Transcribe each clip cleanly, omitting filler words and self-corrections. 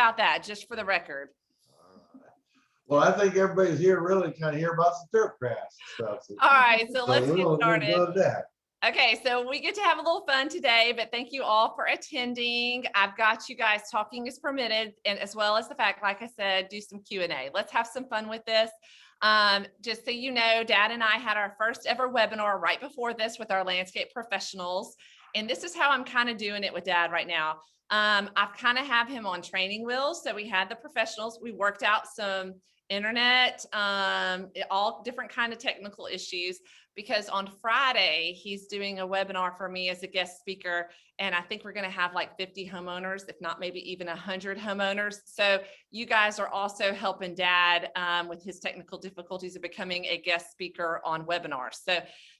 about that, just for the record? Well, I think everybody's here really kind of hear about the turf grass stuff. All right, so let's get we'll started. go to that. Okay, so we get to have a little fun today, but thank you all for attending. I've got you guys talking is permitted, and as well as the fact, like I said, do some Q&A. Let's have some fun with this. Just so you know, Dad and I had our first ever webinar right before this with our landscape professionals. And this is how I'm kind of doing it with Dad right now. I've kind of have him on training wheels. So we had the professionals, we worked out some internet, all different kind of technical issues, because on Friday, he's doing a webinar for me as a guest speaker. And I think we're going to have like 50 homeowners, if not maybe even 100 homeowners. So you guys are also helping Dad with his technical difficulties of becoming a guest speaker on webinars. So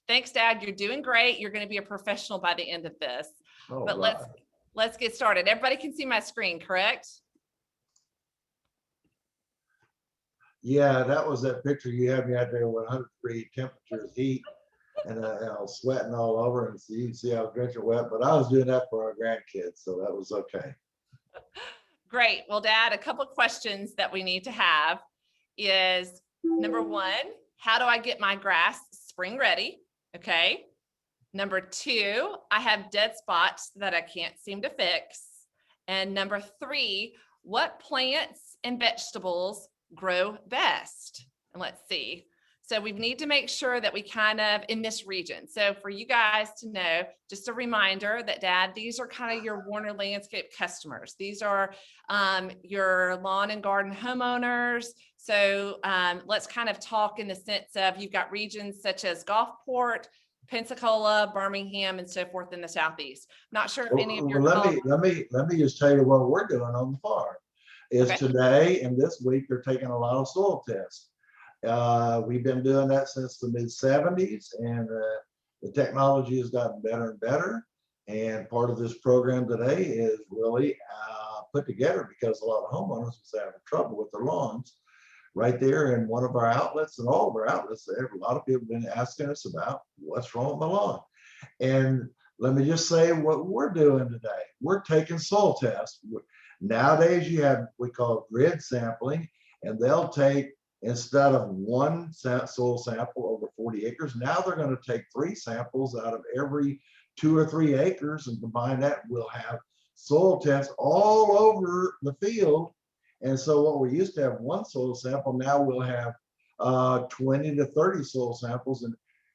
thanks, Dad. You're doing great. You're going to be a professional by the end of this. But let's get started. Everybody can see my screen, correct? Yeah, that was that picture you had me out there with 100-degree temperatures, heat, and I was sweating all over, and so you can see I was drenching wet, but I was doing that for our grandkids, so that was okay. Great. Well, Dad, a couple of questions that we need to have is, number one, how do I get my grass spring ready? Okay. Number two, I have dead spots that I can't seem to fix. And number three, what plants and vegetables grow best? And let's see. So we need to make sure that we kind of in this region. So for you guys to know, just a reminder that Dad, these are kind of your Woerner landscape customers. These are your lawn and garden homeowners. So let's kind of talk in the sense of you've got regions such as Gulfport, Pensacola, Birmingham, and so forth in the Southeast. I'm not sure if any of your let me just tell you what we're doing on the farm. Is okay. Today and this week they're taking a lot of soil tests. We've been doing that since the mid-70s, and the technology has gotten better and better. And part of this program today is really put together because a lot of homeowners was having trouble with their lawns. Right there in one of our outlets, and all of our outlets, a lot of people have been asking us about what's wrong with my lawn. And let me just say what we're doing today. We're taking soil tests. Nowadays, you have we call grid sampling, and they'll take, instead of one soil sample over 40 acres, now they're going to take 3 samples out of every 2 or 3 acres and combine that. We'll have soil tests all over the field. And so what we used to have one soil sample, now we'll have 20 to 30 soil samples. And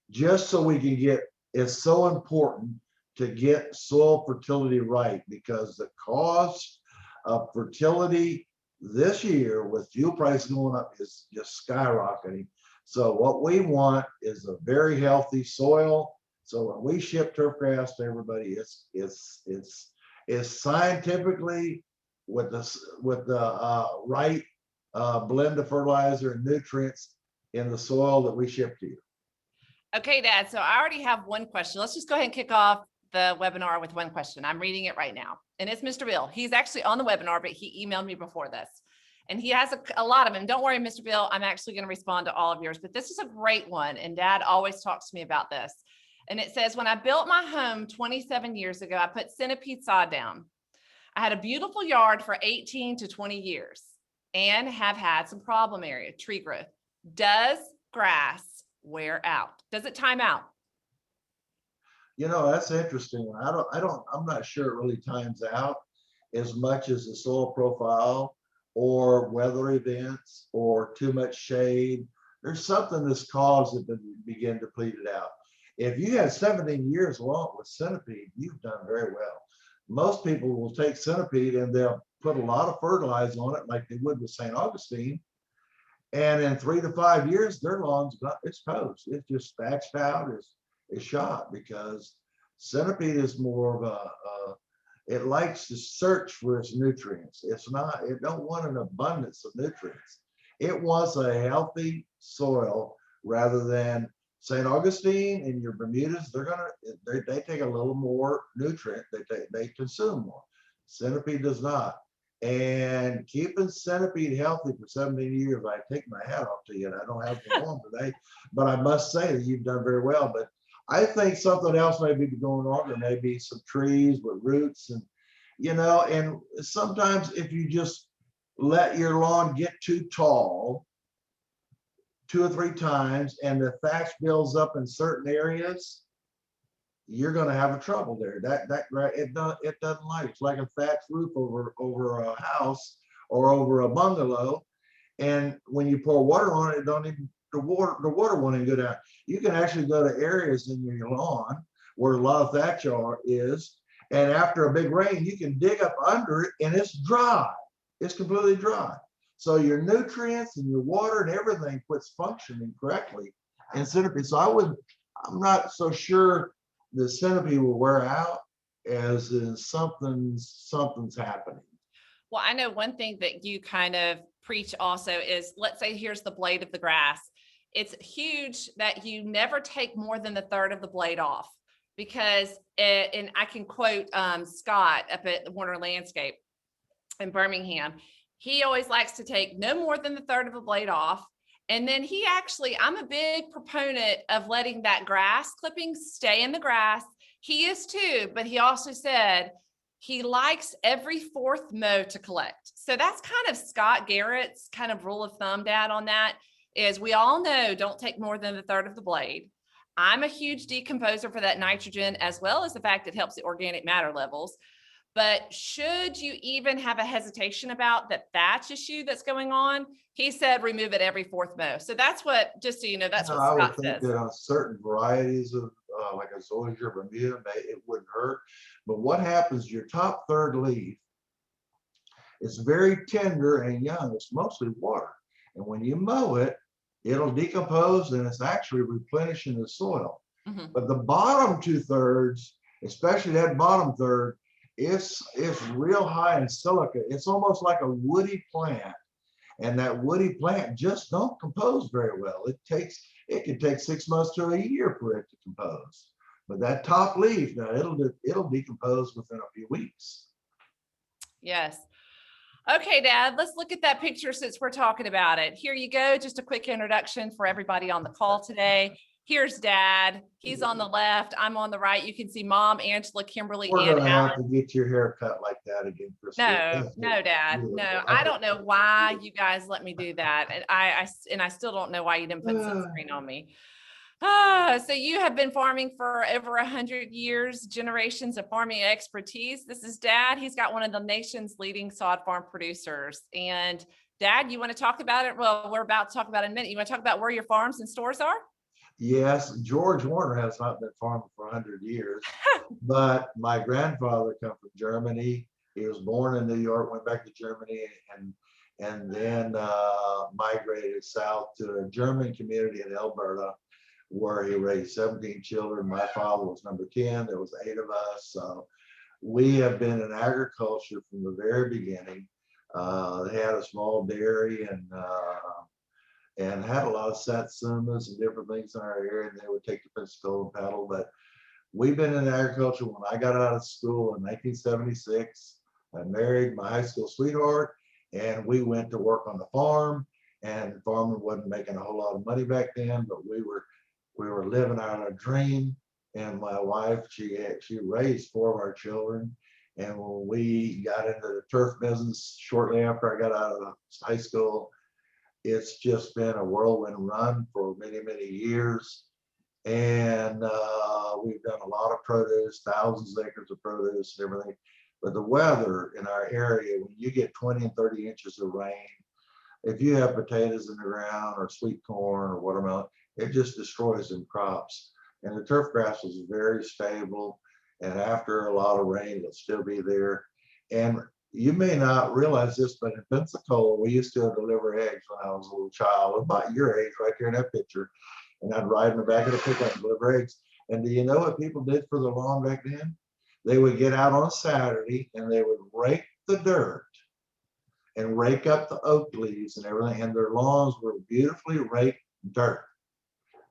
just so we can get, it's so important to get soil fertility right, because the cost of fertility this year with fuel prices going up is just skyrocketing. So what we want is a very healthy soil. So when we ship turf grass to everybody, it's scientifically with the right blend of fertilizer and nutrients in the soil that we ship to you. Okay, Dad. So I already have one question. Let's just go ahead and kick off the webinar with one question. I'm reading it right now. And it's Mr. Bill. He's actually on the webinar, but he emailed me before this. And he has a lot of them. Don't worry, Mr. Bill. I'm actually going to respond to all of yours. But this is a great one. And Dad always talks to me about this. And it says, when I built my home 27 years ago, I put centipede sod down. I had a beautiful yard for 18 to 20 years and have had some problem area, tree growth. Does grass wear out? Does it time out? You know, that's interesting. I'm not sure it really times out as much as the soil profile or weather events or too much shade. There's something that's caused it to begin to deplete it out. If you had 17 years along with centipede, you've done very well. Most people will take centipede and they'll put a lot of fertilizer on it like they would with St. Augustine. And in 3 to 5 years, their lawn's not exposed. It's just thatched out, is shot, because centipede is more of it likes to search for its nutrients. It don't want an abundance of nutrients. It wants a healthy soil rather than St. Augustine and your Bermudas. They take a little more nutrient. They consume more. Centipede does not. And keeping centipede healthy for 17 years, I take my hat off to you. And I don't have to go on today, but I must say that you've done very well. But I think something else may be going on. There may be some trees with roots, and and sometimes if you just let your lawn get too tall 2 or 3 times and the thatch builds up in certain areas, you're going to have a trouble there. It doesn't like, it's like a thatch roof over a house or over a bungalow. And when you pour water on it, it don't even, the water won't even go down. You can actually go to areas in your lawn where a lot of thatch is, and after a big rain, you can dig up under it and it's dry. It's completely dry. So your nutrients and your water and everything quits functioning correctly in centipede. So I'm not so sure the centipede will wear out as in something's happening. Well, I know one thing that you kind of preach also is, let's say here's the blade of the grass. It's huge that you never take more than the third of the blade off, because and I can quote Scott up at the Woerner Landscape in Birmingham. He always likes to take no more than the third of a blade off. And then I'm a big proponent of letting that grass clipping stay in the grass. He is too, but he also said he likes every fourth mow to collect. So that's kind of Scott Garrett's kind of rule of thumb, Dad, on that is, we all know don't take more than the third of the blade. I'm a huge decomposer for that nitrogen, as well as the fact it helps the organic matter levels. But should you even have a hesitation about that thatch issue that's going on, he said remove it every fourth mow. So that's what, just so you know, that's what I Scott would think says. that on certain varieties of like a Zoysia or Bermuda, it wouldn't hurt. But what happens, your top third leaf is very tender and young. It's mostly water. And when you mow it, it'll decompose and it's actually replenishing the soil. Mm-hmm. But the bottom 2/3, especially that bottom third, it's real high in silica. It's almost like a woody plant. And that woody plant just don't compose very well. It can take 6 months to a year for it to compose. But that top leaf, now it'll decompose within a few weeks. Yes. Okay, Dad, let's look at that picture since we're talking about it. Here you go. Just a quick introduction for everybody on the call today. Here's Dad. He's on the left. I'm on the right. You can see Mom, Angela, Kimberly, We're and gonna Alan. have to get your hair cut like that again, Christina. No, Dad. No, I don't know why you guys let me do that. And I still don't know why you didn't put sunscreen on me. So you have been farming for over 100 years, generations of farming expertise. This is Dad. He's got one of the nation's leading sod farm producers. And Dad, you want to talk about it? Well, we're about to talk about it in a minute. You want to talk about where your farms and stores are? Yes, George Woerner has not been farming for 100 years, but my grandfather come from Germany. He was born in New York, went back to Germany, and then migrated south to a German community in Alberta, where he raised 17 children. My father was number 10. There was 8 of us. So we have been in agriculture from the very beginning. They had a small dairy and had a lot of satsumas and different things in our area, and they would take the Pensacola and paddle. But we've been in agriculture. When I got out of school in 1976, I married my high school sweetheart, and we went to work on the farm. And farming wasn't making a whole lot of money back then, but we were living out a dream. And my wife, she raised 4 of our children. And when we got into the turf business shortly after I got out of high school, it's just been a whirlwind run for many, many years. And we've done a lot of produce, thousands of acres of produce and everything. But the weather in our area, when you get 20 and 30 inches of rain, if you have potatoes in the ground or sweet corn or watermelon, it just destroys them crops. And the turf grass is very stable. And after a lot of rain, it'll still be there. And you may not realize this, but in Pensacola, we used to deliver eggs when I was a little child, about your age right there in that picture. And I'd ride in the back of the pickup and deliver eggs. And do you know what people did for the lawn back then? They would get out on Saturday and they would rake the dirt and rake up the oak leaves and everything. And their lawns were beautifully raked dirt.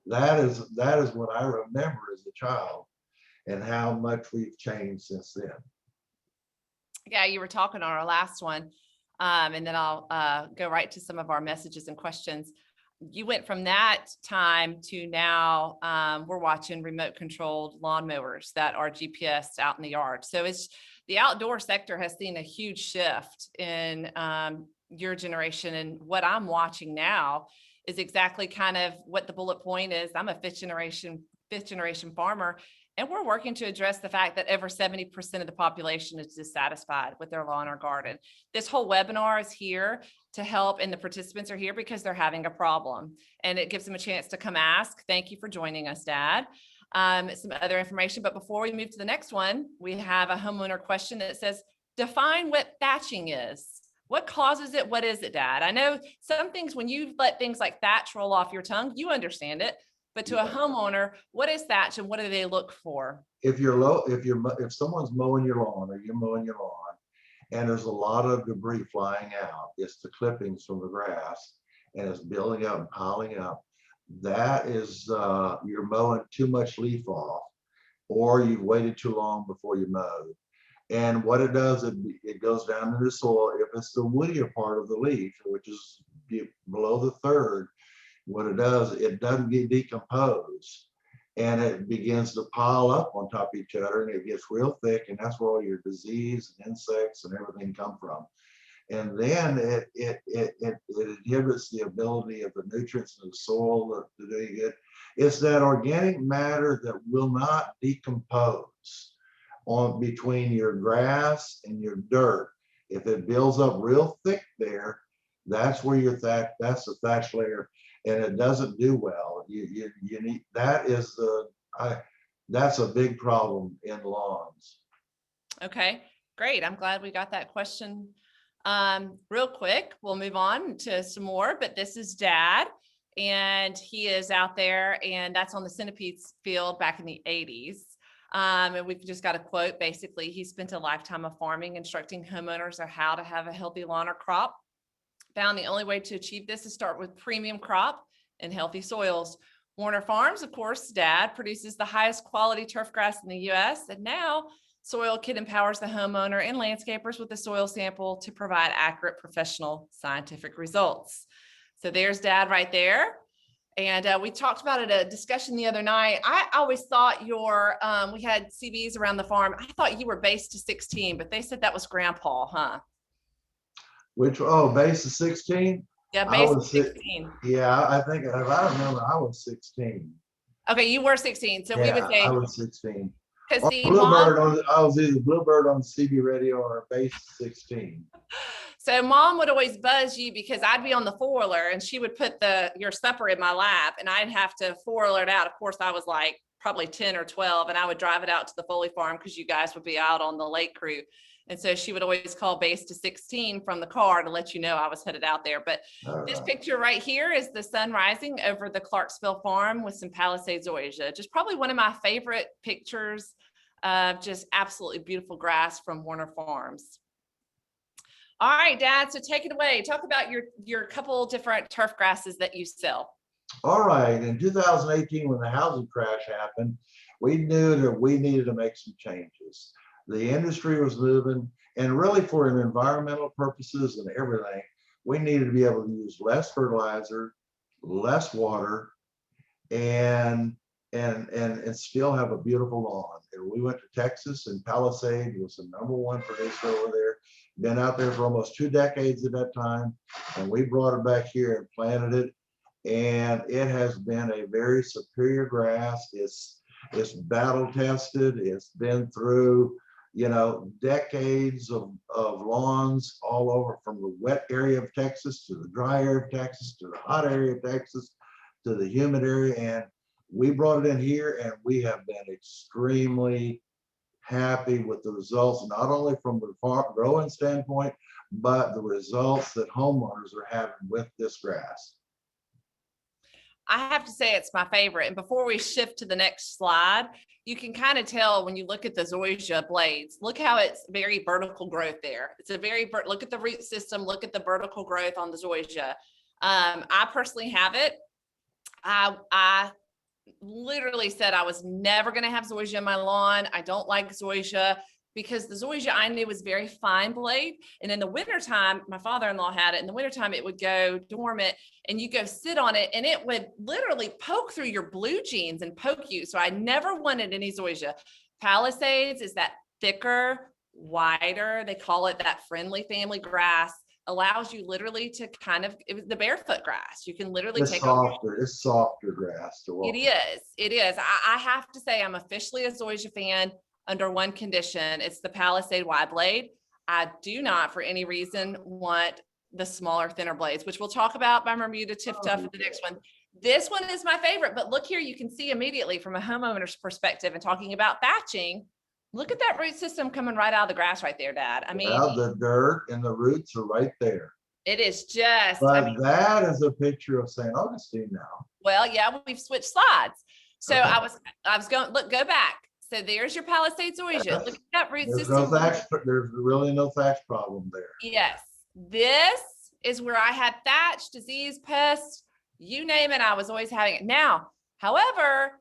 That is what I remember as a child, and how much we've changed since then. Yeah, you were talking on our last one, and then I'll go right to some of our messages and questions. You went from that time to now we're watching remote controlled lawnmowers that are GPS out in the yard. So the outdoor sector has seen a huge shift in your generation. And what I'm watching now is exactly kind of what the bullet point is. I'm a fifth generation farmer, and we're working to address the fact that over 70% of the population is dissatisfied with their lawn or garden. This whole webinar is here to help, and the participants are here because they're having a problem, and it gives them a chance to come ask. Thank you for joining us, Dad. Some other information, but before we move to the next one, we have a homeowner question that says, define what thatching is. What causes it? What is it, Dad? I know some things, when you let things like thatch roll off your tongue, you understand it. But to a homeowner, what is thatch and what do they look for? If someone's mowing your lawn or you're mowing your lawn and there's a lot of debris flying out, it's the clippings from the grass and it's building up and piling up. That is, you're mowing too much leaf off, or you've waited too long before you mowed. And what it does, it goes down into the soil. If it's the woodier part of the leaf, which is below the third, what it does, it doesn't get decomposed, and it begins to pile up on top of each other, and it gets real thick, and that's where all your disease and insects and everything come from. And then it inhibits the ability of the nutrients in the soil to do good. It's that organic matter that will not decompose on between your grass and your dirt. If it builds up real thick there, that's where your that's the thatch layer, and it doesn't do well. You need, that's a big problem in lawns. Okay, great. I'm glad we got that question. Real quick, we'll move on to some more, but this is Dad, and he is out there, and that's on the centipedes field back in the 80s. And we've just got a quote. Basically, he spent a lifetime of farming, instructing homeowners on how to have a healthy lawn or crop. Found the only way to achieve this is start with premium crop and healthy soils. Woerner Farms, of course, Dad produces the highest quality turf grass in the U.S. And now Soil Kit empowers the homeowner and landscapers with a soil sample to provide accurate, professional, scientific results. So there's Dad right there. And we talked about it at a discussion the other night. I always thought we had CVs around the farm. I thought you were base to 16, but they said that was Grandpa, huh? Base is 16? Yeah, base is 16. Yeah, I think, if I remember, I was 16. Okay, you were 16. So we would say I was 16. Because the Bluebird I was either Bluebird on CB radio or base 16. So Mom would always buzz you because I'd be on the four-wheeler and she would put your supper in my lap and I'd have to four-wheeler it out. Of course, I was like probably 10 or 12 and I would drive it out to the Foley farm because you guys would be out on the lake crew. And so she would always call base to 16 from the car to let you know I was headed out there. But this picture right here is the sun rising over the Clarksville farm with some Palisade Zoysia. Just probably one of my favorite pictures of just absolutely beautiful grass from Woerner Farms. All right, Dad, so take it away. Talk about your couple different turf grasses that you sell. All right, in 2018, when the housing crash happened, we knew that we needed to make some changes. The industry was moving, and really for environmental purposes and everything, we needed to be able to use less fertilizer, less water, and still have a beautiful lawn. And we went to Texas, and Palisade was the #1 producer over there. Been out there for almost 2 decades at that time, and we brought it back here and planted it, and it has been a very superior grass. It's battle tested. It's been through decades of lawns all over, from the wet area of Texas to the dry area of Texas to the hot area of Texas to the humid area, and we brought it in here, and we have been extremely happy with the results, not only from the farm growing standpoint, but the results that homeowners are having with this grass. I have to say it's my favorite. And before we shift to the next slide, you can kind of tell when you look at the Zoysia blades, look how it's very vertical growth there. It's a look at the root system, look at the vertical growth on the Zoysia. I personally have it. I literally said I was never going to have Zoysia in my lawn. I don't like Zoysia because the Zoysia I knew was very fine blade. And in the wintertime, my father-in-law had it. In the wintertime, it would go dormant and you go sit on it and it would literally poke through your blue jeans and poke you. So I never wanted any Zoysia. Palisades is that thicker, wider. They call it that friendly family grass. Allows you literally to kind of, it was the barefoot grass. You can literally It's take off. softer. It's softer grass to walk. It is. It is. I have to say, I'm officially a Zoysia fan under one condition. It's the Palisade wide blade. I do not, for any reason, want the smaller, thinner blades, which we'll talk about by Bermuda Tip Tough in the next one. This one is my favorite, but look here, you can see immediately from a homeowner's perspective and talking about thatching. Look at that root system coming right out of the grass right there, Dad. I mean, the dirt and the roots are right there. it is just, But I mean, that is a picture of St. Augustine now. well, yeah, we've switched slides. So Okay. I was going, look, go back. So there's your Palisade Zoysia. Look at that root There's system. no thatch, there's really no thatch problem there. Yes, this is where I had thatch, disease, pest, you name it. I was always having it. Now, however,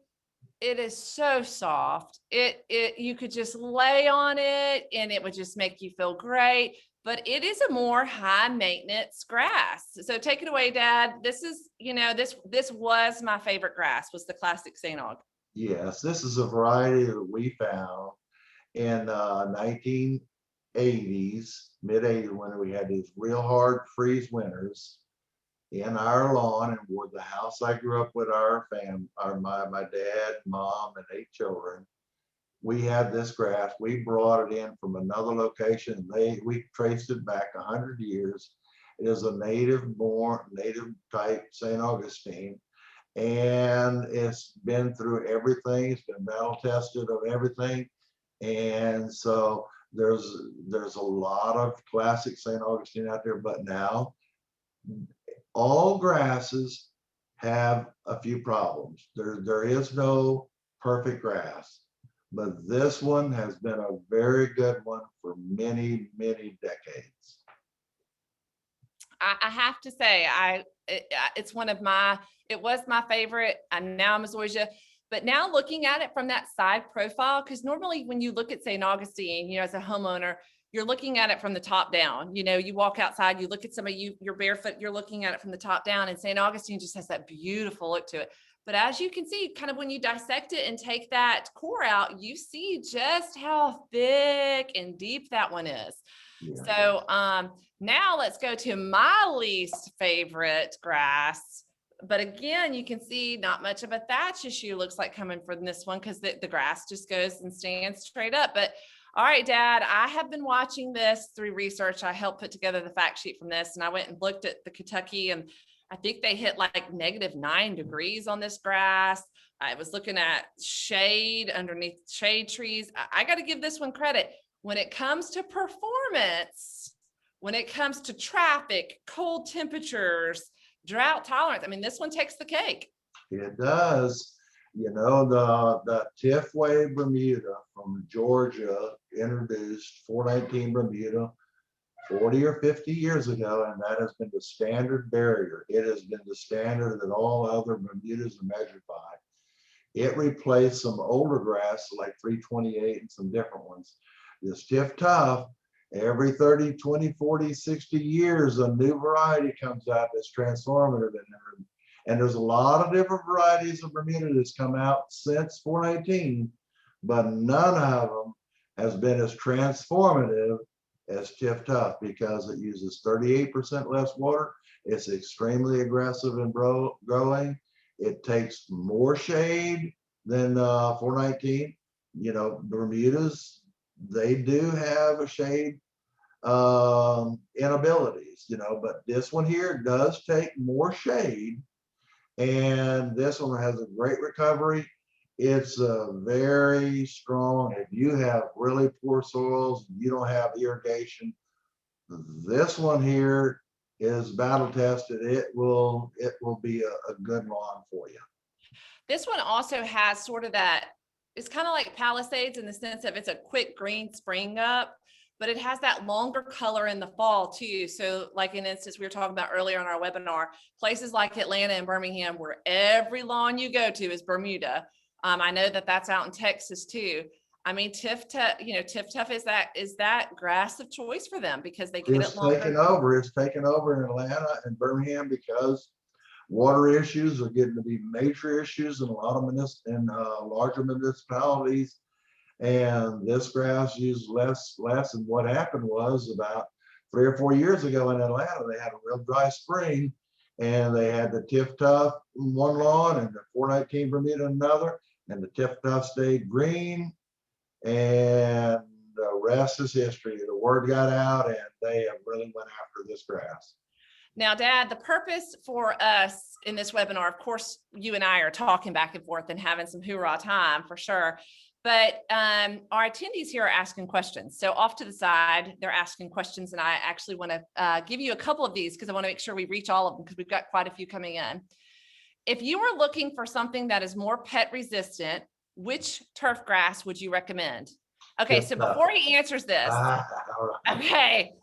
it is so soft. You could just lay on it and it would just make you feel great. But it is a more high maintenance grass. So take it away, Dad. This is, this was my favorite grass, was the classic Sanog. Yes, this is a variety that we found in 1980s, mid-80s, when we had these real hard freeze winters in our lawn, and where the house I grew up with, my dad, mom, and 8 children. We had this grass. We brought it in from another location. We traced it back 100 years. It is a native type St. Augustine, and it's been through everything. It's been battle tested of everything, and so there's a lot of classic St. Augustine out there. But now all grasses have a few problems. There is no perfect grass, but this one has been a very good one for many, many decades. I have to say, it was my favorite. And now I'm a Zoysia, but now looking at it from that side profile, because normally when you look at St. Augustine, as a homeowner, you're looking at it from the top down. You walk outside, you look at somebody, you're barefoot, you're looking at it from the top down, and St. Augustine just has that beautiful look to it. But as you can see, kind of when you dissect it and take that core out, you see just how thick and deep that one is. Yeah. So now let's go to my least favorite grass. But again, you can see not much of a thatch issue looks like coming from this one, because the grass just goes and stands straight up. But all right, Dad, I have been watching this through research. I helped put together the fact sheet from this, and I went and looked at the Kentucky, and I think they hit like -9 degrees on this grass. I was looking at shade underneath shade trees. I got to give this one credit. When it comes to performance, when it comes to traffic, cold temperatures, drought tolerance, I mean, this one takes the cake. It does. The Tiffway Bermuda from Georgia introduced 419 Bermuda 40 or 50 years ago, and that has been the standard barrier. It has been the standard that all other Bermudas are measured by. It replaced some older grass like 328 and some different ones. This Tiff Tough, every 30, 20, 40, 60 years, a new variety comes out that's transformative. And there's a lot of different varieties of Bermuda that's come out since 419, but none of them has been as transformative as Tiff Tough, because it uses 38% less water. It's extremely aggressive in growing. It takes more shade than 419. Bermudas, they do have a shade inabilities, but this one here does take more shade, and this one has a great recovery. It's very strong. If you have really poor soils, you don't have irrigation, this one here is battle tested. It will be a good lawn for you. This one also has sort of that, it's kind of like Palisades in the sense of it's a quick green spring up, but it has that longer color in the fall too. So like an instance we were talking about earlier on our webinar, places like Atlanta and Birmingham, where every lawn you go to is Bermuda. I know that that's out in Texas too. I mean, Tiff Tough is that grass of choice for them, because they get it longer. It's taken over in Atlanta and Birmingham, because water issues are getting to be major issues in a lot of larger municipalities. And this grass used less. And what happened was about 3 or 4 years ago in Atlanta, they had a real dry spring, and they had the Tiff Tuff one lawn and the 419 Bermuda another, and the Tiff Tuff stayed green, and the rest is history. The word got out, and they have really went after this grass. Now, Dad, the purpose for us in this webinar, of course, you and I are talking back and forth and having some hoorah time for sure. But our attendees here are asking questions. So off to the side, they're asking questions. And I actually want to give you a couple of these because I want to make sure we reach all of them because we've got quite a few coming in. If you were looking for something that is more pet resistant, which turf grass would you recommend? Okay, so before he answers this, okay,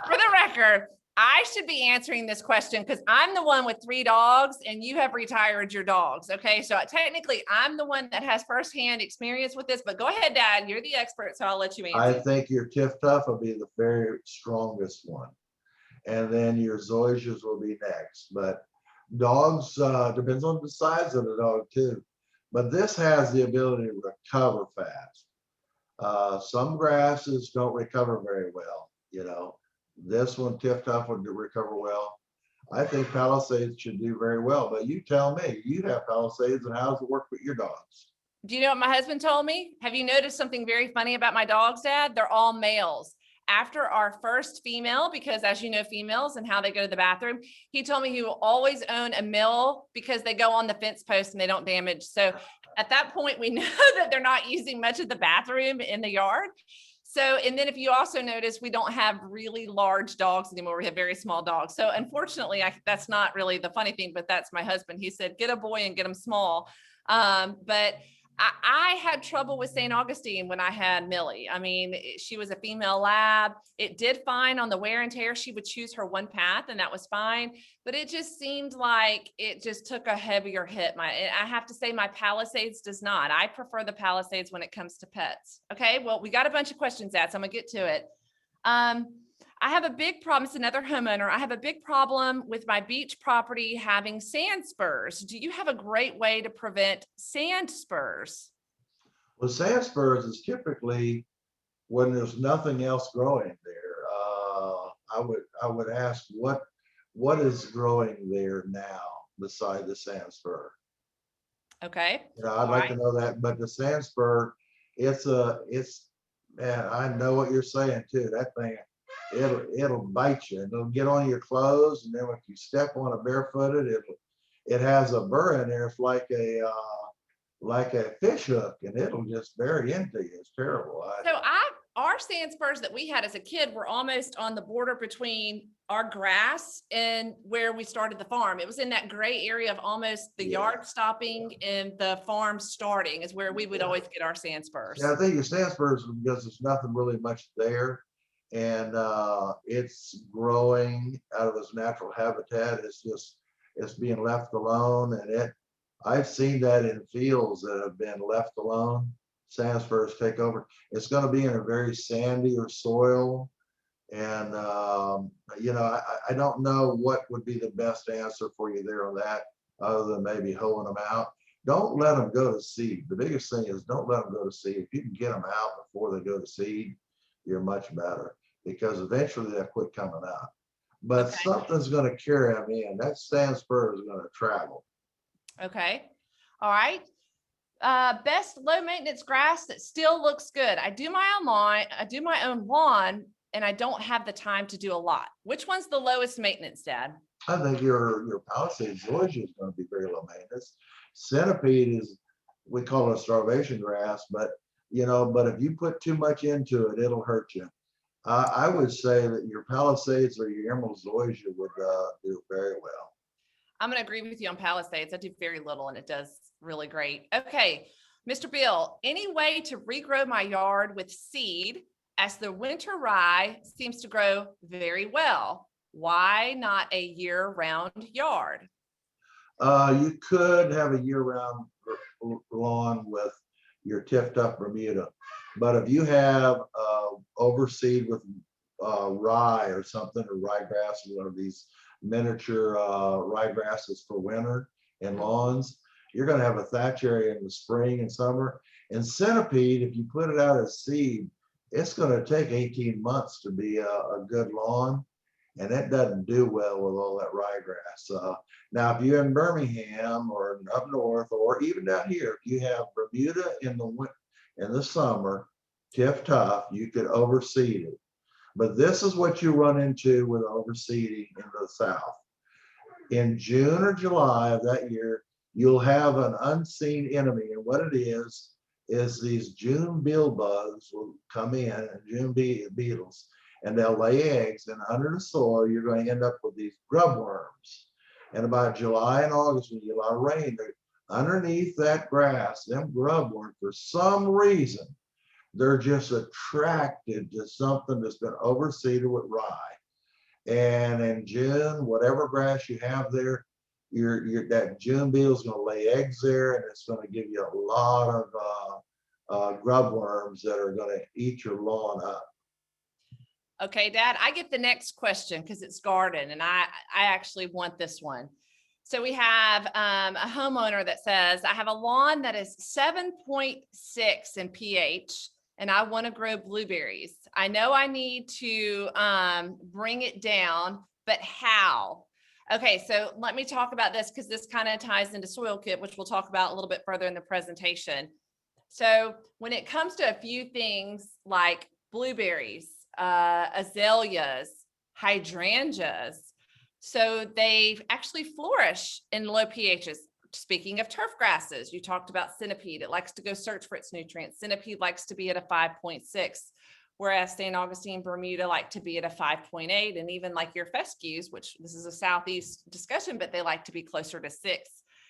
for the record, I should be answering this question because I'm the one with 3 dogs and you have retired your dogs. Okay. So technically I'm the one that has firsthand experience with this, but go ahead, Dad. You're the expert. So I'll let you answer. I think your Tiff Tuff will be the very strongest one. And then your Zoysias will be next. But dogs, depends on the size of the dog too. But this has the ability to recover fast. Some grasses don't recover very well, you know. This one, Tiff Tuff, would recover well. I think Palisades should do very well, but you tell me, you have Palisades, and how does it work with your dogs? Do you know what my husband told me? Have you noticed something very funny about my dogs, Dad? They're all males. After our first female, because as you know, females and how they go to the bathroom, he told me he will always own a male because they go on the fence post and they don't damage. So at that point, we know that they're not using much of the bathroom in the yard. So, and then if you also notice, we don't have really large dogs anymore. We have very small dogs. So unfortunately, that's not really the funny thing, but that's my husband. He said, get a boy and get them small. But I had trouble with St. Augustine when I had Millie. I mean, she was a female lab. It did fine on the wear and tear. She would choose her one path and that was fine. But it just seemed like it just took a heavier hit. I have to say my Palisades does not. I prefer the Palisades when it comes to pets. Okay, well, we got a bunch of questions, Dad, so I'm gonna get to it. I have a big problem. It's another homeowner. I have a big problem with my beach property having sand spurs. Do you have a great way to prevent sand spurs? Well, sand spurs is typically when there's nothing else growing there. I would ask what is growing there now beside the sand spur. Okay. You know, I'd like to know that. But the sand spur, it's man, I know what you're saying too. That thing, it'll bite you and it'll get on your clothes, and then if you step on it barefooted, it has a burr in there. It's like a fish hook, and it'll just bury into you. It's terrible. Our sand spurs that we had as a kid were almost on the border between our grass and where we started the farm. It was in that gray area of almost the yard stopping and the farm starting is where we would always get our sand spurs. Yeah, I think your sand spurs, because there's nothing really much there, and it's growing out of its natural habitat. It's being left alone, and I've seen that in fields that have been left alone. Sand spurs take over. It's going to be in a very sandy or soil, and you know, I don't know what would be the best answer for you there on that, other than maybe hoeing them out. Don't let them go to seed. The biggest thing is don't let them go to seed. If you can get them out before they go to seed, you're much better, because eventually they'll quit coming out. But something's going to carry them in. That sand spur is going to travel. Okay. All right. Best low maintenance grass that still looks good. I do my own lawn, and I don't have the time to do a lot. Which one's the lowest maintenance, Dad? I think your Palisades Zoysia is going to be very low maintenance. Centipede is, we call it a starvation grass, but you know, but if you put too much into it, it'll hurt you. I would say that your Palisades or your Emerald Zoysia would do very well. I'm going to agree with you on Palisades. I do very little and it does really great. Okay, Mr. Bill, any way to regrow my yard with seed, as the winter rye seems to grow very well? Why not a year-round yard? You could have a year-round lawn with your Tiff Tuff Bermuda, but if you have overseed with rye or something, or ryegrass, one of these miniature ryegrasses for winter and lawns, you're going to have a thatch area in the spring and summer. And centipede, if you put it out as seed, it's going to take 18 months to be a good lawn. And that doesn't do well with all that ryegrass. Now, if you're in Birmingham or up north, or even down here, if you have Bermuda in the summer, Tiff Tough, you could overseed it. But this is what you run into with overseeding in the South. In June or July of that year, you'll have an unseen enemy. And what it is these June meal bugs will come in, and June beetles, and they'll lay eggs. And under the soil, you're going to end up with these grub worms. And about July and August, when you get a lot of rain, underneath that grass, them grub worms, for some reason, they're just attracted to something that's been overseeded with rye. And in June, whatever grass you have there, that June beetle is going to lay eggs there, and it's going to give you a lot of grub worms that are going to eat your lawn up. Okay, Dad, I get the next question because it's garden, and I actually want this one. So we have a homeowner that says, I have a lawn that is 7.6 in pH, and I want to grow blueberries. I know I need to bring it down, but how? Okay, so let me talk about this because this kind of ties into soil kit, which we'll talk about a little bit further in the presentation. So when it comes to a few things like blueberries, azaleas, hydrangeas, so they actually flourish in low pHs. Speaking of turf grasses, you talked about centipede. It likes to go search for its nutrients. Centipede likes to be at a 5.6, whereas St. Augustine, Bermuda like to be at a 5.8, and even like your fescues, which this is a Southeast discussion, but they like to be closer to 6,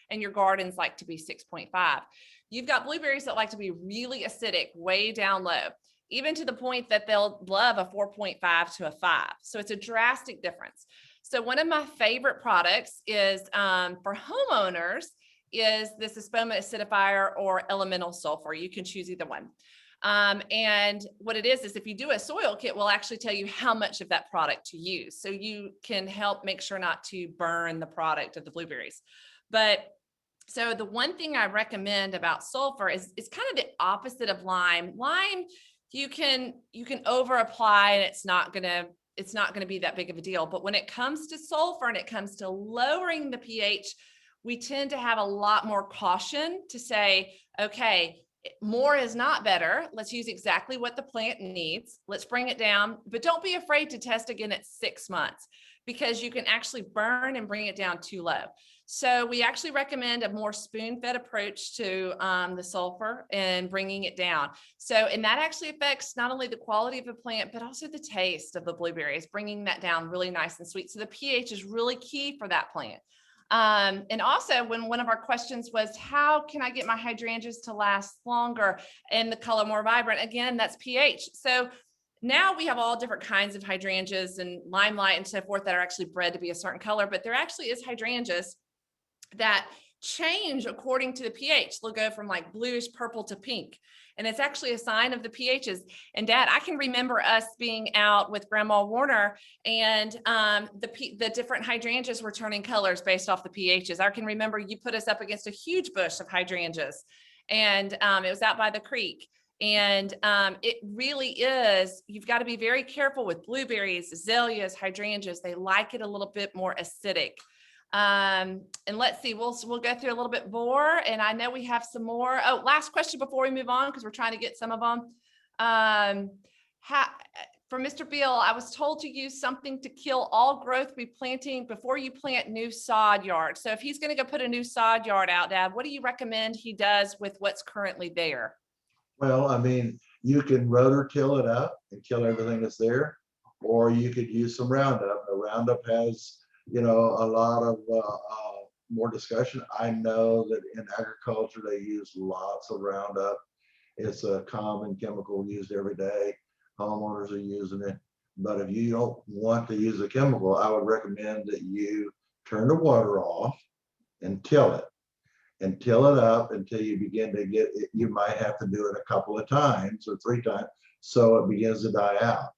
and your gardens like to be 6.5. You've got blueberries that like to be really acidic, way down low, even to the point that they'll love a 4.5 to a 5. So it's a drastic difference. So one of my favorite products is for homeowners is this Espoma acidifier or elemental sulfur. You can choose either one. And what it is if you do a soil kit, we'll actually tell you how much of that product to use. So you can help make sure not to burn the product of the blueberries. But so the one thing I recommend about sulfur is it's kind of the opposite of lime. Lime, you can over apply and it's not going to be that big of a deal. But when it comes to sulfur and it comes to lowering the pH, we tend to have a lot more caution to say, okay, more is not better. Let's use exactly what the plant needs. Let's bring it down, but don't be afraid to test again at 6 months because you can actually burn and bring it down too low. So we actually recommend a more spoon-fed approach to the sulfur and bringing it down. So, and that actually affects not only the quality of the plant, but also the taste of the blueberries, bringing that down really nice and sweet. So the pH is really key for that plant. And also when one of our questions was, how can I get my hydrangeas to last longer and the color more vibrant? Again, that's pH. So now we have all different kinds of hydrangeas and limelight and so forth that are actually bred to be a certain color, but there actually is hydrangeas that change according to the pH. They'll go from like bluish purple to pink. And it's actually a sign of the pHs. And Dad, I can remember us being out with Grandma Woerner and the different hydrangeas were turning colors based off the pHs. I can remember you put us up against a huge bush of hydrangeas and it was out by the creek. And it really is, you've got to be very careful with blueberries, azaleas, hydrangeas. They like it a little bit more acidic. And let's see, we'll go through a little bit more. And I know we have some more. Oh, last question before we move on, because we're trying to get some of them. For Mr. Beal, I was told to use something to kill all growth replanting before you plant new sod yard. So if he's going to go put a new sod yard out, Dad, what do you recommend he does with what's currently there? Well, I mean, you can rotor till it up and kill everything that's there, or you could use some Roundup. The Roundup has, a lot of more discussion. I know that in agriculture, they use lots of Roundup. It's a common chemical used every day. Homeowners are using it. But if you don't want to use a chemical, I would recommend that you turn the water off and till it. And till it up until you begin to get it. You might have to do it a couple of times or 3 times so it begins to die out.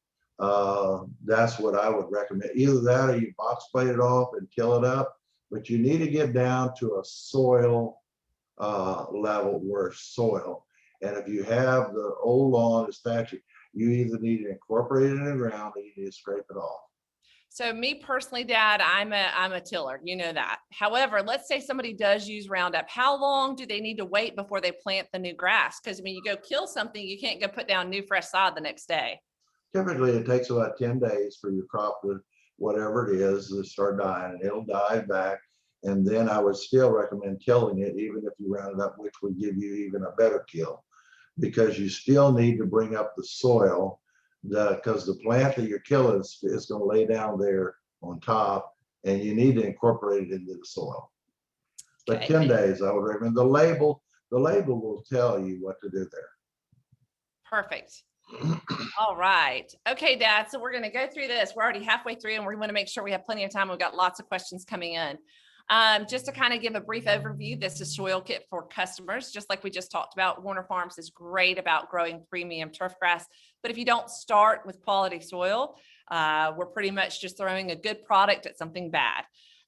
That's what I would recommend. Either that or you box plate it off and till it up, but you need to get down to a soil level worse soil. And if you have the old lawn is thatching, you either need to incorporate it in the ground or you need to scrape it off. So me personally, Dad, I'm a tiller, you know that. However, let's say somebody does use Roundup. How long do they need to wait before they plant the new grass? Because when you go kill something, you can't go put down new fresh sod the next day. Typically, it takes about 10 days for your crop to, whatever it is, to start dying, and it'll die back. And then I would still recommend killing it, even if you round it up, which would give you even a better kill, because you still need to bring up the soil, because the plant that you're killing is going to lay down there on top, and you need to incorporate it into the soil. But Okay. 10 days, I would recommend. The label will tell you what to do there. Perfect. All right. Okay, Dad. So we're going to go through this. We're already halfway through and we want to make sure we have plenty of time. We've got lots of questions coming in. Just to kind of give a brief overview, this is soil kit for customers. Just like we just talked about, Woerner Farms is great about growing premium turf grass. But if you don't start with quality soil, we're pretty much just throwing a good product at something bad.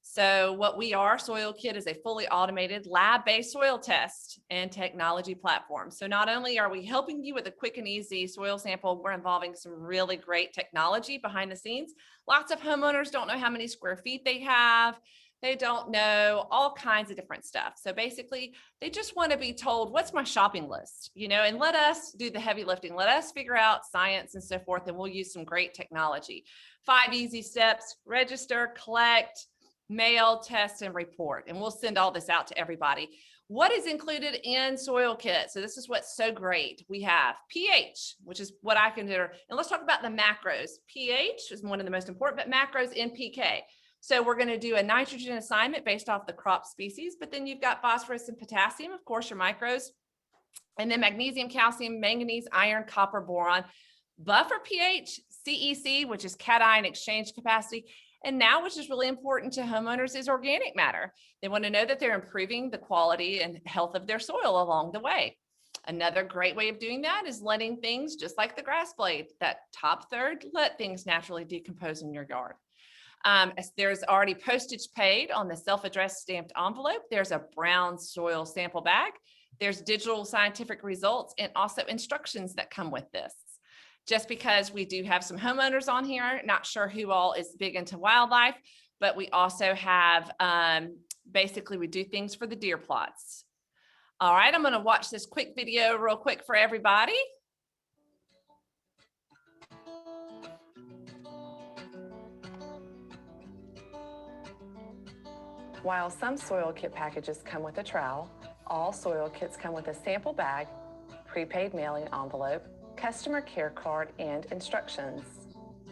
So what we are, Soil Kit, is a fully automated lab-based soil test and technology platform. So not only are we helping you with a quick and easy soil sample, we're involving some really great technology behind the scenes. Lots of homeowners don't know how many square feet they have. They don't know all kinds of different stuff. So basically, they just want to be told, what's my shopping list? You know, and let us do the heavy lifting. Let us figure out science and so forth, and we'll use some great technology. 5 easy steps: register, collect, mail, test, and report. And we'll send all this out to everybody. What is included in Soil Kit? So this is what's so great. We have pH, which is what I consider, and let's talk about the macros. pH is one of the most important, but macros NPK. So we're going to do a nitrogen assignment based off the crop species, but then you've got phosphorus and potassium, of course, your micros, and then magnesium, calcium, manganese, iron, copper, boron, buffer pH, CEC, which is cation exchange capacity. And now, which is really important to homeowners, is organic matter. They want to know that they're improving the quality and health of their soil along the way. Another great way of doing that is letting things, just like the grass blade, that top third, let things naturally decompose in your yard. There's already postage paid on the self-addressed stamped envelope. There's a brown soil sample bag. There's digital scientific results and also instructions that come with this. Just because we do have some homeowners on here, not sure who all is big into wildlife, but we also have, basically we do things for the deer plots. All right, I'm gonna watch this quick video real quick for everybody. While some soil kit packages come with a trowel, all soil kits come with a sample bag, prepaid mailing envelope, customer care card, and instructions.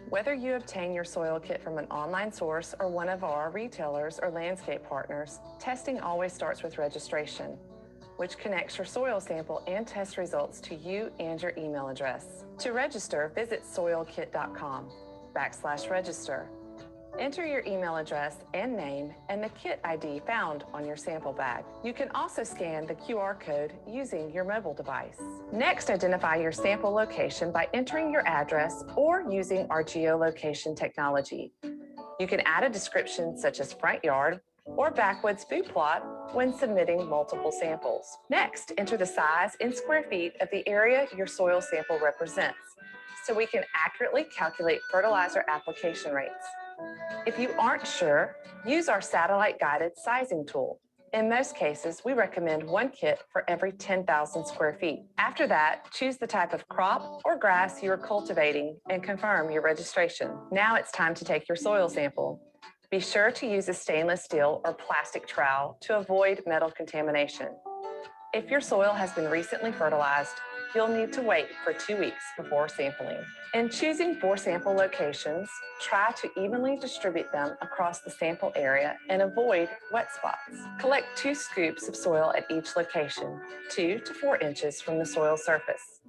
Whether you obtain your soil kit from an online source or one of our retailers or landscape partners, testing always starts with registration, which connects your soil sample and test results to you and your email address. To register, visit soilkit.com/register. Enter your email address and name and the kit ID found on your sample bag. You can also scan the QR code using your mobile device. Next, identify your sample location by entering your address or using our geolocation technology. You can add a description such as front yard or backwoods food plot when submitting multiple samples. Next, enter the size in square feet of the area your soil sample represents, so we can accurately calculate fertilizer application rates. If you aren't sure, use our satellite-guided sizing tool. In most cases, we recommend one kit for every 10,000 square feet. After that, choose the type of crop or grass you are cultivating and confirm your registration. Now it's time to take your soil sample. Be sure to use a stainless steel or plastic trowel to avoid metal contamination. If your soil has been recently fertilized, you'll need to wait for 2 weeks before sampling. In choosing 4 sample locations, try to evenly distribute them across the sample area and avoid wet spots. Collect 2 scoops of soil at each location, 2 to 4 inches from the soil surface.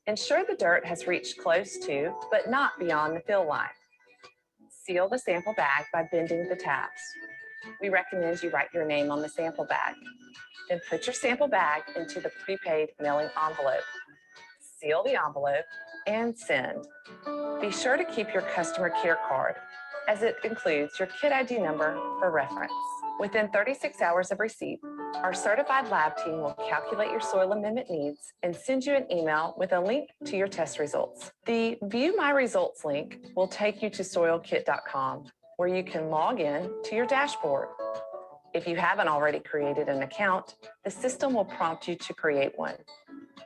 Ensure the dirt has reached close to, but not beyond the fill line. Seal the sample bag by bending the tabs. We recommend you write your name on the sample bag. Then put your sample bag into the prepaid mailing envelope. Seal the envelope and send. Be sure to keep your customer care card. as it includes your kit ID number for reference. Within 36 hours of receipt, our certified lab team will calculate your soil amendment needs and send you an email with a link to your test results. The View My Results link will take you to soilkit.com, where you can log in to your dashboard. If you haven't already created an account, the system will prompt you to create one.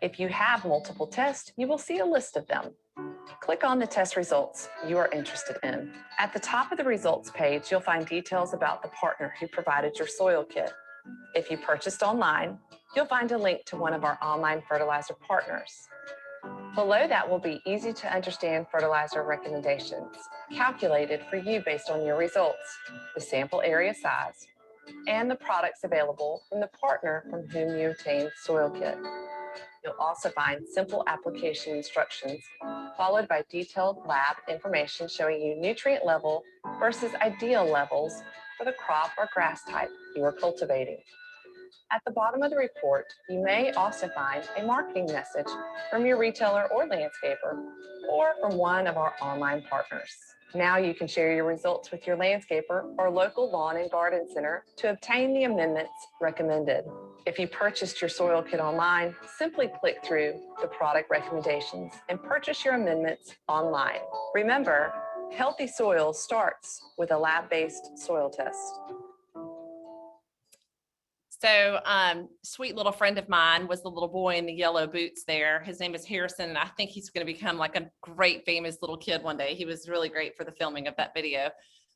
If you have multiple tests, you will see a list of them. Click on the test results you are interested in. At the top of the results page, you'll find details about the partner who provided your soil kit. If you purchased online, you'll find a link to one of our online fertilizer partners. Below that will be easy to understand fertilizer recommendations, calculated for you based on your results, the sample area size, and the products available from the partner from whom you obtained soil kit. You'll also find simple application instructions, followed by detailed lab information showing you nutrient level versus ideal levels for the crop or grass type you are cultivating. At the bottom of the report, you may also find a marketing message from your retailer or landscaper, or from one of our online partners. Now you can share your results with your landscaper or local lawn and garden center to obtain the amendments recommended. If you purchased your soil kit online, simply click through the product recommendations and purchase your amendments online. Remember, healthy soil starts with a lab-based soil test. So sweet little friend of mine was the little boy in the yellow boots there. His name is Harrison, and I think he's going to become like a great famous little kid one day. He was really great for the filming of that video.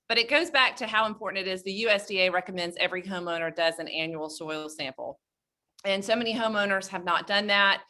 But it goes back to how important it is. The USDA recommends every homeowner does an annual soil sample. And so many homeowners have not done that.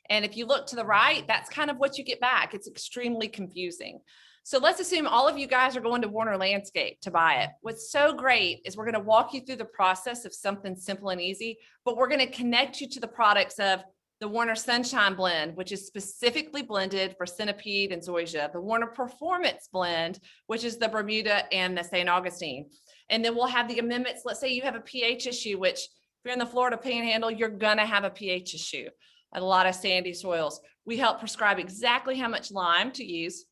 And if you look to the right, that's kind of what you get back. It's extremely confusing. So let's assume all of you guys are going to Woerner Landscape to buy it. What's so great is we're going to walk you through the process of something simple and easy, but we're going to connect you to the products of the Woerner Sunshine Blend, which is specifically blended for centipede and zoysia, the Woerner Performance Blend, which is the Bermuda and the St. Augustine. And then we'll have the amendments. Let's say you have a pH issue, which if you're in the Florida Panhandle, you're going to have a pH issue at a lot of sandy soils. We help prescribe exactly how much lime to use.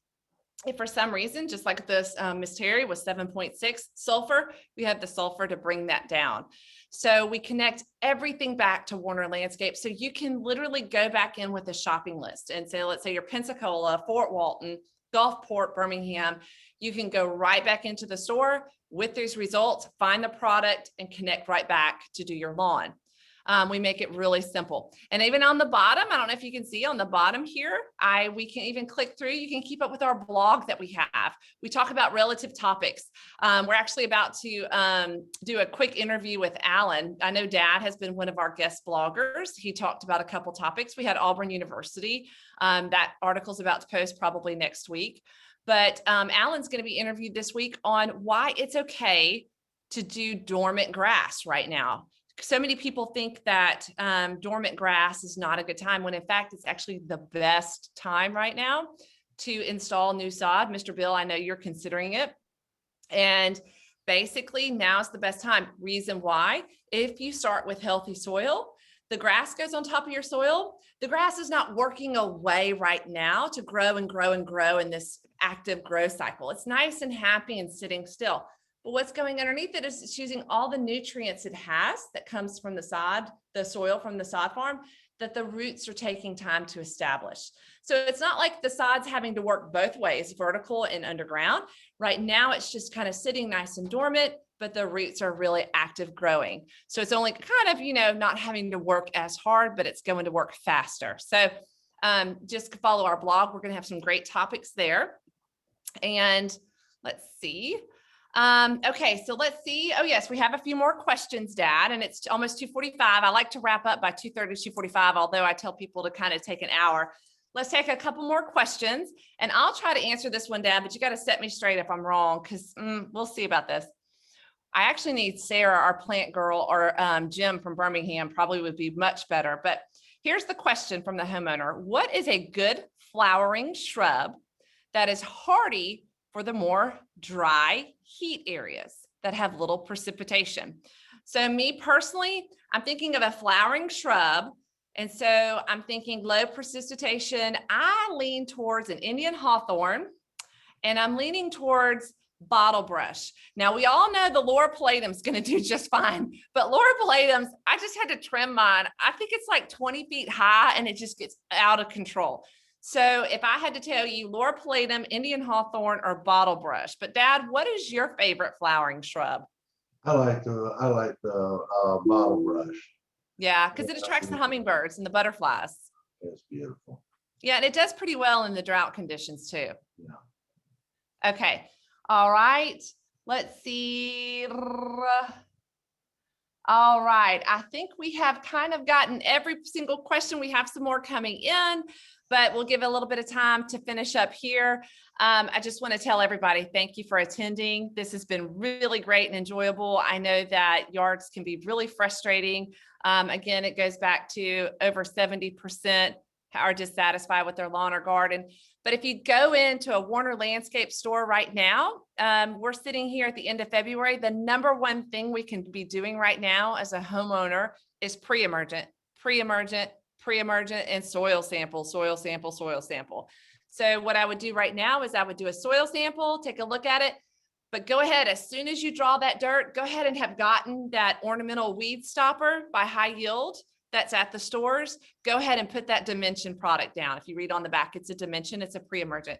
If for some reason, just like this Miss Terry was 7.6 sulfur, we have the sulfur to bring that down. So we connect everything back to Woerner Landscape. So you can literally go back in with a shopping list and say, let's say you're Pensacola, Fort Walton, Gulfport, Birmingham. You can go right back into the store with these results, find the product, and connect right back to do your lawn. We make it really simple. And even on the bottom, I don't know if you can see on the bottom here, we can even click through. You can keep up with our blog that we have. We talk about relative topics. We're actually about to do a quick interview with Alan. I know Dad has been one of our guest bloggers. He talked about a couple topics. We had Auburn University. That article's about to post probably next week. But Alan's going to be interviewed this week on why it's okay to do dormant grass right now. So many people think that dormant grass is not a good time, when in fact, it's actually the best time right now to install new sod. Mr. Bill, I know you're considering it. And basically now's the best time. Reason why, if you start with healthy soil, the grass goes on top of your soil. The grass is not working away right now to grow and grow and grow in this active growth cycle. It's nice and happy and sitting still. But what's going underneath it is it's using all the nutrients it has that comes from the sod, the soil from the sod farm, that the roots are taking time to establish. So it's not like the sod's having to work both ways, vertical and underground. Right now, it's just kind of sitting nice and dormant, but the roots are really active growing. So it's only kind of, not having to work as hard, but it's going to work faster. So just follow our blog. We're going to have some great topics there. And let's see. Okay, so let's see. Oh yes, we have a few more questions, Dad, and it's almost 2:45. I like to wrap up by 2:30, 2:45, although I tell people to kind of take an hour. Let's take a couple more questions, and I'll try to answer this one, Dad, but you got to set me straight if I'm wrong, because we'll see about this. I actually need Sarah, our plant girl, or Jim from Birmingham probably would be much better. But here's the question from the homeowner. What is a good flowering shrub that is hardy for the more dry heat areas that have little precipitation? So me personally, I'm thinking of a flowering shrub. And so I'm thinking low precipitation. I lean towards an Indian hawthorn, and I'm leaning towards bottle brush. Now we all know the loroplatum is going to do just fine, but loroplatum, I just had to trim mine. I think it's like 20 feet high and it just gets out of control. So if I had to tell you loroplatum, Indian hawthorn, or bottle brush, but Dad, what is your favorite flowering shrub? I like the bottle brush. Yeah, because it attracts the hummingbirds and the butterflies. It's beautiful. Yeah, and it does pretty well in the drought conditions too. Yeah. Okay. All right. Let's see. All right. I think we have kind of gotten every single question. We have some more coming in, but we'll give a little bit of time to finish up here. I just want to tell everybody, thank you for attending. This has been really great and enjoyable. I know that yards can be really frustrating. Again, it goes back to over 70% are dissatisfied with their lawn or garden. But if you go into a Woerner landscape store right now, we're sitting here at the end of February. The number one thing we can be doing right now as a homeowner is pre-emergent, and soil sample. So what I would do right now is I would do a soil sample, take a look at it, but go ahead, as soon as you draw that dirt, go ahead and have gotten that ornamental weed stopper by High Yield that's at the stores. Go ahead and put that dimension product down. If you read on the back, it's a dimension, it's a pre-emergent.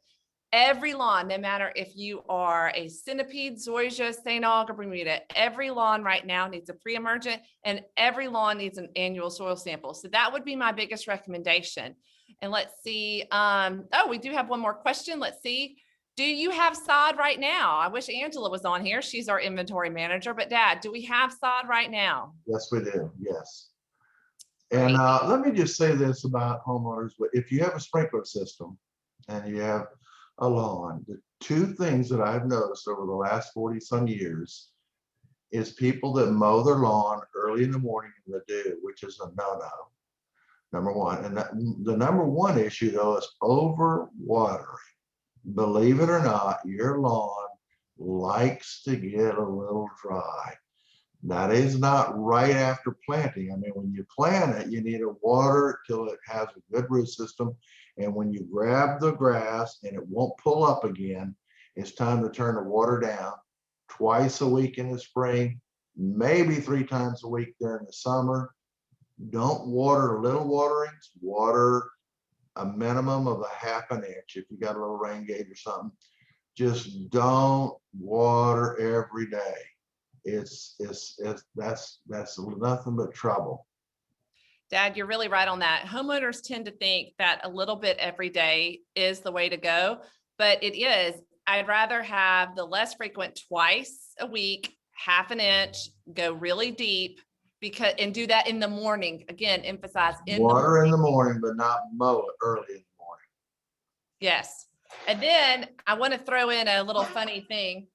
Every lawn, no matter if you are a centipede, Zoysia, Sanog, or Bermuda, every lawn right now needs a pre-emergent, and every lawn needs an annual soil sample. So that would be my biggest recommendation. And let's see. Oh, we do have one more question. Let's see. Do you have sod right now? I wish Angela was on here. She's our inventory manager. But Dad, do we have sod right now? Yes, we do. Yes. And let me just say this about homeowners. But if you have a sprinkler system and you have a lawn, the two things that I've noticed over the last 40 some years is people that mow their lawn early in the morning in the dew, which is a no-no, number one. And the number one issue though is over watering. Believe it or not, your lawn likes to get a little dry. That is not right after planting. I mean, when you plant it, you need to water it till it has a good root system. And when you grab the grass and it won't pull up again, it's time to turn the water down twice a week in the spring, maybe 3 times a week during the summer. Don't water little waterings, water a minimum of a half an inch if you got a little rain gauge or something. Just don't water every day. That's nothing but trouble. Dad, you're really right on that. Homeowners tend to think that a little bit every day is the way to go, but it is. I'd rather have the less frequent twice a week, half an inch, go really deep, and do that in the morning. Again, emphasize water in the morning, but not mow it early in the morning. Yes. And then I want to throw in a little funny thing.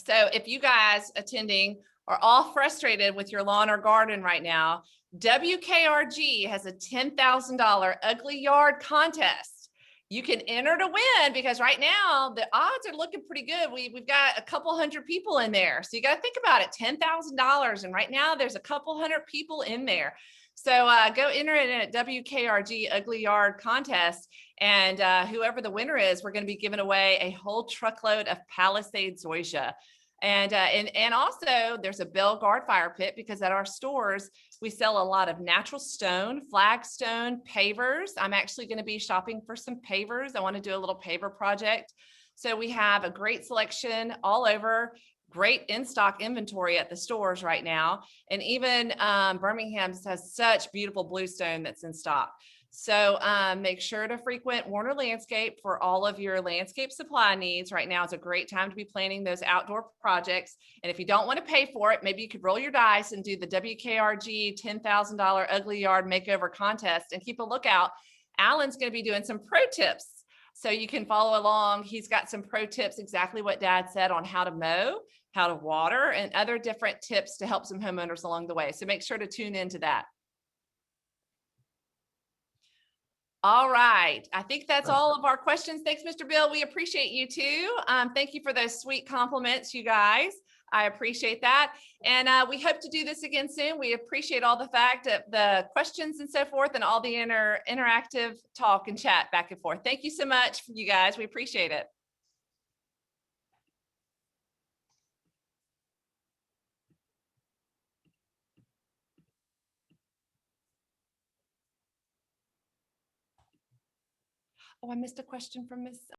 So if you guys attending are all frustrated with your lawn or garden right now, WKRG has a $10,000 ugly yard contest. You can enter to win because right now the odds are looking pretty good. We've got a couple hundred people in there. So you got to think about it, $10,000. And right now there's a couple hundred people in there. So go enter it in at WKRG Ugly Yard Contest. And whoever the winner is, we're going to be giving away a whole truckload of Palisade Zoysia. And also there's a Bell Guard fire pit because at our stores, we sell a lot of natural stone, flagstone, pavers. I'm actually going to be shopping for some pavers. I want to do a little paver project. So we have a great selection all over, great in-stock inventory at the stores right now. And even Birmingham's has such beautiful bluestone that's in stock. So make sure to frequent Woerner Landscape for all of your landscape supply needs. Right now is a great time to be planning those outdoor projects. And if you don't want to pay for it, maybe you could roll your dice and do the WKRG $10,000 Ugly Yard Makeover Contest and keep a lookout. Alan's going to be doing some pro tips. So you can follow along. He's got some pro tips, exactly what Dad said on how to mow, how to water, and other different tips to help some homeowners along the way. So make sure to tune into that. All right. I think that's all of our questions. Thanks, Mr. Bill. We appreciate you too. Thank you for those sweet compliments, you guys. I appreciate that. And we hope to do this again soon. We appreciate all the fact that the questions and so forth and all the interactive talk and chat back and forth. Thank you so much, you guys. We appreciate it. Oh, I missed a question from Miss